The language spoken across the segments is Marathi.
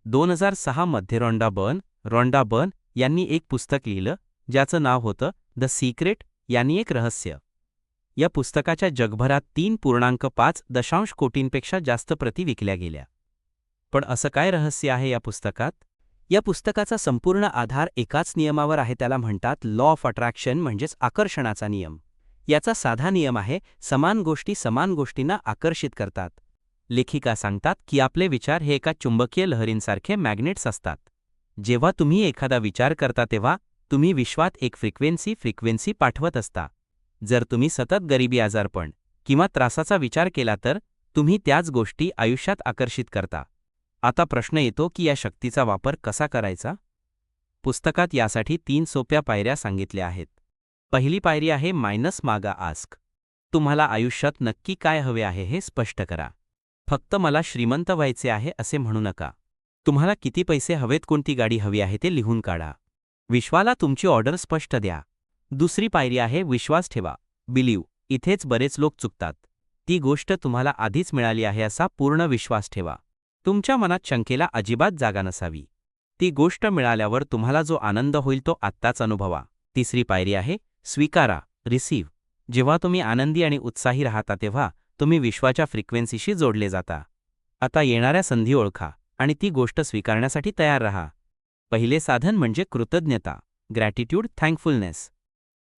2006 मध्ये रॉन्डा बर्न यांनी एक पुस्तक लिहिलं ज्याचं नाव होतं द सिक्रेट यांनी एक रहस्य. या पुस्तकाच्या जगभरात 3.5 कोटींपेक्षा जास्त प्रती विकल्या गेल्या. पण असं काय रहस्य आहे या पुस्तकात? या पुस्तकाचा संपूर्ण आधार एकाच नियमावर आहे, त्याला म्हणतात लॉ ऑफ अट्रॅक्शन म्हणजेच आकर्षणाचा नियम. याचा साधा नियम आहे, समान गोष्टी समान गोष्टींना आकर्षित करतात. लेखिका सांगतात की आपले विचार हे एका चुंबकीय लहरींसारखे मॅग्नेट्स असतात. जेव्हा तुम्ही एखादा विचार करता तेव्हा तुम्ही विश्वात एक फ्रिक्वेन्सी पाठवत असता. जर तुम्ही सतत गरिबी, आजारपण किंवा त्रासाचा विचार केला तर तुम्ही त्याच गोष्टी आयुष्यात आकर्षित करता. आता प्रश्न येतो की या शक्तीचा वापर कसा करायचा? पुस्तकात यासाठी 3 सोप्या पायऱ्या सांगितल्या आहेत. पहिली पायरी आहे मायनस मागा आस्क. तुम्हाला आयुष्यात नक्की काय हवे आहे हे स्पष्ट करा. फक्त मला श्रीमंत व्हायचे आहे असे म्हणू नका. तुम्हाला किती पैसे हवेत, कोणती गाडी हवी आहे ते लिहून काढा. विश्वाला तुमची ऑर्डर स्पष्ट द्या. दुसरी पायरी आहे विश्वास ठेवा. बिलीव्ह. इथेच बरेच लोक चुकतात. ती गोष्ट तुम्हाला आधीच मिळाली आहे असा पूर्ण विश्वास ठेवा. तुमच्या मनात शंकेला अजिबात जागा नसावी. ती गोष्ट मिळाल्यावर तुम्हाला जो आनंद होईल तो आत्ताच अनुभवा. तिसरी पायरी आहे स्वीकारा, रिसीव्ह. जेव्हा तुम्ही आनंदी आणि उत्साही राहता तेव्हा तुम्ही विश्वाच्या फ्रिक्वेन्सीशी जोडले जाता. आता येणाऱ्या संधी ओळखा आणि ती गोष्ट स्वीकारण्यासाठी तयार रहा. पहिले साधन म्हणजे कृतज्ञता, ग्रॅटिट्यूड, थँकफुलनेस.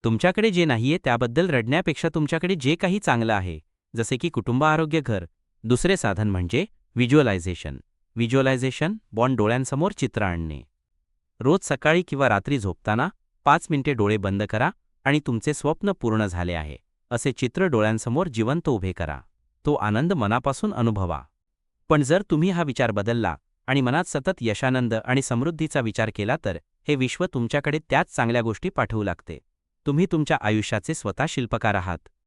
तुमच्याकडे जे नाहीये त्याबद्दल रडण्यापेक्षा तुमच्याकडे जे काही चांगलं आहे, जसे की कुटुंब, आरोग्य, घर. दुसरे साधन म्हणजे व्हिज्युअलायझेशन, बॉन्ड डोळ्यांसमोर चित्र आणणे. रोज सकाळी किंवा रात्री झोपताना 5 मिनिटे डोळे बंद करा आणि तुमचे स्वप्न पूर्ण झाले आहे असे चित्र डोळ्यांसमोर जिवंत उभे करा. तो आनंद मनापासून अनुभवा. पण जर तुम्ही हा विचार बदलला आणि मनात सतत यशानंद आणि समृद्धीचा विचार केला तर हे विश्व तुमच्याकडे त्याच चांगल्या गोष्टी पाठवू लागते. तुम्ही तुमच्या आयुष्याचे स्वतः शिल्पकार आहात.